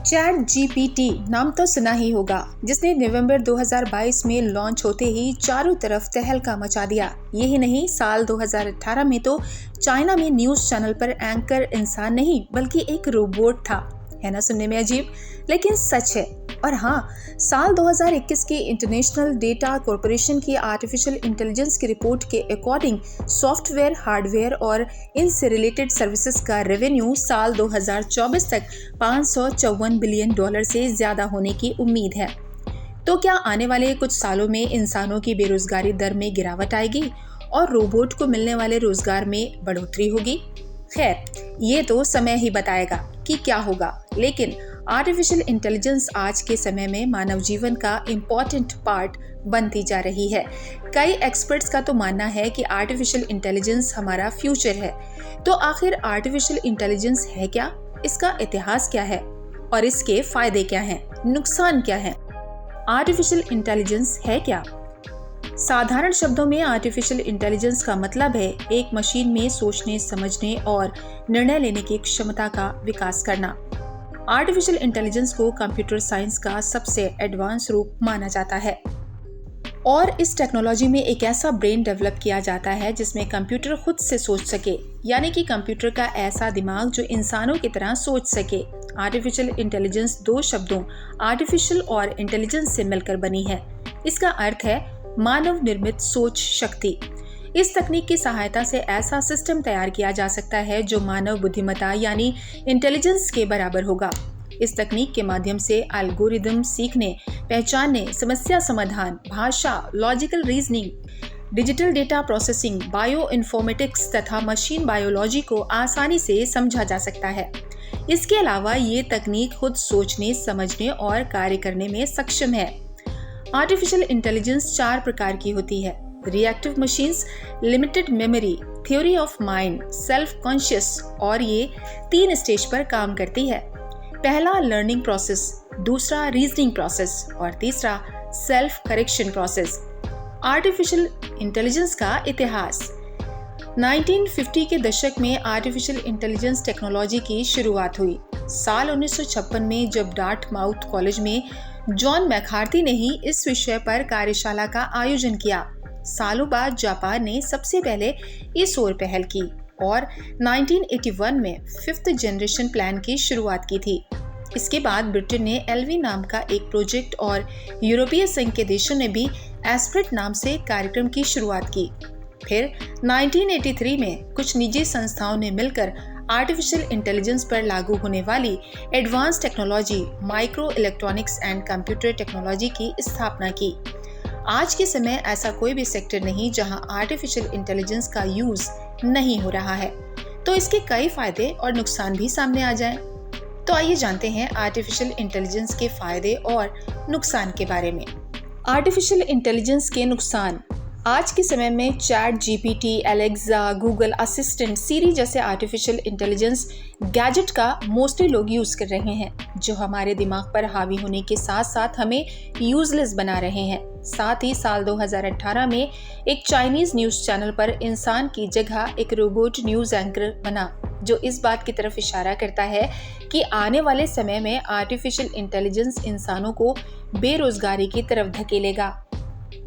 Chat GPT नाम तो सुना ही होगा, जिसने नवंबर 2022 में लॉन्च होते ही चारों तरफ तहलका मचा दिया। यही नहीं, साल 2018 में तो चाइना में न्यूज़ चैनल पर एंकर इंसान नहीं बल्कि एक रोबोट था। है ना सुनने में अजीब, लेकिन सच है। और हाँ, साल 2021 की इंटरनेशनल डेटा कॉरपोरेशन की आर्टिफिशियल इंटेलिजेंस की रिपोर्ट के अकॉर्डिंग सॉफ्टवेयर, हार्डवेयर और इनसे रिलेटेड सर्विसेज का रेवेन्यू साल 2024 तक $554 बिलियन से ज़्यादा होने की उम्मीद है। तो क्या आने वाले कुछ सालों में इंसानों की बेरोजगारी दर में गिरावट आएगी और रोबोट को मिलने वाले रोजगार में बढ़ोतरी होगी? खैर, ये तो समय ही बताएगा कि क्या होगा, लेकिन आर्टिफिशियल इंटेलिजेंस आज के समय में मानव जीवन का इम्पॉर्टेंट पार्ट बनती जा रही है। कई एक्सपर्ट्स का तो मानना है कि आर्टिफिशियल इंटेलिजेंस हमारा फ्यूचर है। तो आखिर आर्टिफिशियल इंटेलिजेंस है क्या, इसका इतिहास क्या है और इसके फायदे क्या हैं, नुकसान क्या हैं? आर्टिफिशियल इंटेलिजेंस है क्या? साधारण शब्दों में आर्टिफिशियल इंटेलिजेंस का मतलब है एक मशीन में सोचने, समझने और निर्णय लेने की क्षमता का विकास करना। आर्टिफिशियल इंटेलिजेंस को कंप्यूटर साइंस का सबसे एडवांस रूप माना जाता है और इस टेक्नोलॉजी में एक ऐसा ब्रेन डेवलप किया जाता है जिसमें कंप्यूटर खुद से सोच सके, यानी कि कंप्यूटर का ऐसा दिमाग जो इंसानों की तरह सोच सके। आर्टिफिशियल इंटेलिजेंस दो शब्दों आर्टिफिशियल और इंटेलिजेंस से मिलकर बनी है। इसका अर्थ है मानव निर्मित सोच शक्ति। इस तकनीक की सहायता से ऐसा सिस्टम तैयार किया जा सकता है जो मानव बुद्धिमत्ता यानी इंटेलिजेंस के बराबर होगा। इस तकनीक के माध्यम से एल्गोरिदम सीखने, पहचानने, समस्या समाधान, भाषा, logical reasoning, digital data processing, bio informatics तथा मशीन बायोलॉजी को आसानी से समझा जा सकता है। इसके अलावा ये तकनीक खुद सोचने, समझने और कार्य करने में सक्षम है। आर्टिफिशियल इंटेलिजेंस 4 प्रकार की होती है: reactive machines, limited memory, theory of mind, self conscious, और ये 3 स्टेज पर काम करती है। पहला लर्निंग प्रोसेस, दूसरा रीजनिंग प्रोसेस और तीसरा self correction process. Artificial intelligence का इतिहास। 1950 के दशक में आर्टिफिशियल इंटेलिजेंस टेक्नोलॉजी की शुरुआत हुई। साल 1956 में जब डार्टमाउथ कॉलेज में जॉन मैकार्थी ने ही इस विषय पर कार्यशाला का आयोजन किया। सालों बाद जापान ने सबसे पहले इस ओर पहल की और 1981 में 5th जनरेशन प्लान की शुरुआत की थी। इसके बाद ब्रिटेन ने एलवी नाम का एक प्रोजेक्ट और यूरोपीय संघ के देशों ने भी एस्प्रेट नाम से कार्यक्रम की शुरुआत की। फिर 1983 में कुछ निजी संस्थाओं ने मिलकर आर्टिफिशियल इंटेलिजेंस पर लागू होने वाली advance technology, micro electronics and computer technology की स्थापना की। आज के समय ऐसा कोई भी सेक्टर नहीं जहां आर्टिफिशियल इंटेलिजेंस का यूज नहीं हो रहा है। तो इसके कई फायदे और नुकसान भी सामने आ जाएं। तो आइए जानते हैं आर्टिफिशियल इंटेलिजेंस के फायदे और नुकसान के बारे में। आर्टिफिशियल इंटेलिजेंस के नुकसान। आज के समय में chat GPT, Alexa, Google assistant, Siri जैसे आर्टिफिशियल इंटेलिजेंस गैजेट का मोस्टली लोग यूज कर रहे हैं, जो हमारे दिमाग पर हावी होने के साथ साथ हमें यूजलेस बना रहे हैं। साथ ही साल 2018 में एक चाइनीज न्यूज चैनल पर इंसान की जगह एक रोबोट न्यूज एंकर बना, जो इस बात की तरफ इशारा करता है कि आने वाले समय में आर्टिफिशियल इंटेलिजेंस इंसानों को बेरोजगारी की तरफ धकेलेगा।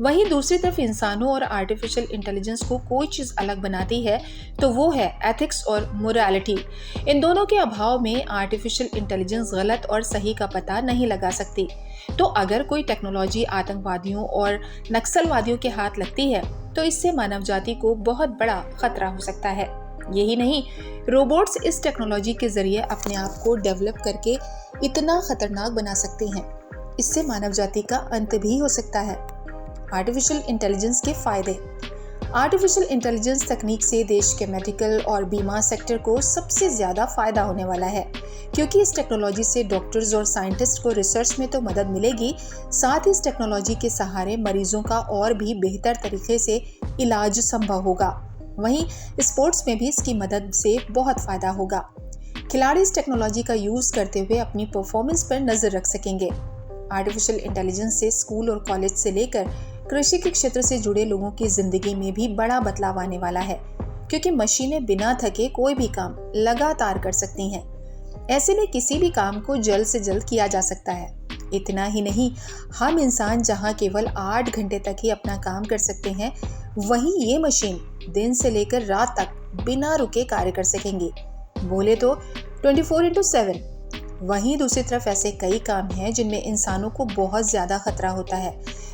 वहीं दूसरी तरफ इंसानों और आर्टिफिशियल इंटेलिजेंस को कोई चीज़ अलग बनाती है तो वो है एथिक्स और मोरालिटी। इन दोनों के अभाव में आर्टिफिशियल इंटेलिजेंस गलत और सही का पता नहीं लगा सकती। तो अगर कोई टेक्नोलॉजी आतंकवादियों और नक्सलवादियों के हाथ लगती है तो इससे मानव जाति को बहुत बड़ा खतरा हो सकता है। यही नहीं, रोबोट्स इस टेक्नोलॉजी के जरिए अपने आप को डेवलप करके इतना खतरनाक बना सकते हैं, इससे मानव जाति का अंत भी हो सकता है। आर्टिफिशियल इंटेलिजेंस के फायदे। आर्टिफिशियल इंटेलिजेंस तकनीक से देश के मेडिकल और बीमा सेक्टर को सबसे ज़्यादा फायदा होने वाला है, क्योंकि इस टेक्नोलॉजी से डॉक्टर्स और साइंटिस्ट को रिसर्च में तो मदद मिलेगी, साथ ही इस टेक्नोलॉजी के सहारे मरीजों का और भी बेहतर तरीके से इलाज संभव होगा। वहीं स्पोर्ट्स में भी इसकी मदद से बहुत फायदा होगा। खिलाड़ी इस टेक्नोलॉजी का यूज़ करते हुए अपनी परफॉर्मेंस पर नज़र रख सकेंगे। आर्टिफिशियल इंटेलिजेंस से स्कूल और कॉलेज से लेकर कृषि के क्षेत्र से जुड़े लोगों की जिंदगी में भी बड़ा बदलाव आने वाला है, क्योंकि मशीनें बिना थके कोई भी काम लगातार कर सकती हैं। ऐसे में किसी भी काम को जल्द से जल्द किया जा सकता है। इतना ही नहीं, हम इंसान जहां केवल 8 घंटे तक ही अपना काम कर सकते हैं, वहीं ये मशीन दिन से लेकर रात तक बिना रुके कार्य कर सकेंगी। बोले तो 24/7। वहीं दूसरी तरफ ऐसे कई काम हैं जिनमें इंसानों को बहुत ज़्यादा खतरा होता है।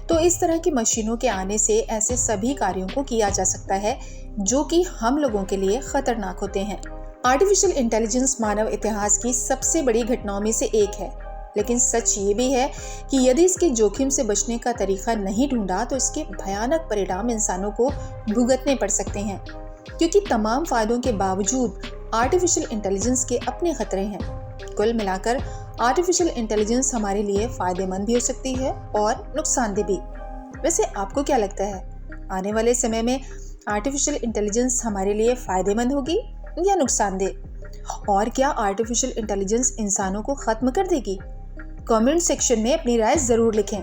तो इस तरह की मशीनों के आने से ऐसे सभी कार्यों को किया जा सकता है जो कि हम लोगों के लिए खतरनाक होते हैं। आर्टिफिशियल इंटेलिजेंस मानव इतिहास की सबसे बड़ी घटनाओं में से एक है, लेकिन सच ये भी है कि यदि इसके जोखिम से बचने का तरीका नहीं ढूंढा तो इसके भयानक परिणाम इंसानों को भुगतने पड़ सकते हैं। क्योंकि तमाम फायदों के बावजूद आर्टिफिशियल इंटेलिजेंस के अपने खतरे हैं। कुल मिलाकर आर्टिफिशियल इंटेलिजेंस हमारे लिए फायदेमंद भी हो सकती है और नुकसानदेह भी। वैसे आपको क्या लगता है, आने वाले समय में आर्टिफिशियल इंटेलिजेंस हमारे लिए फायदेमंद होगी या नुकसानदेह? और क्या आर्टिफिशियल इंटेलिजेंस इंसानों को खत्म कर देगी? कमेंट सेक्शन में अपनी राय जरूर लिखें।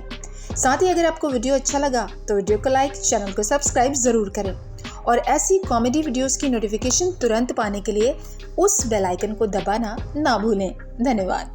साथ ही अगर आपको वीडियो अच्छा लगा तो वीडियो को लाइक, चैनल को सब्सक्राइब जरूर करें और ऐसी कॉमेडी वीडियोस की नोटिफिकेशन तुरंत पाने के लिए उस बेल आइकन को दबाना ना भूलें। धन्यवाद।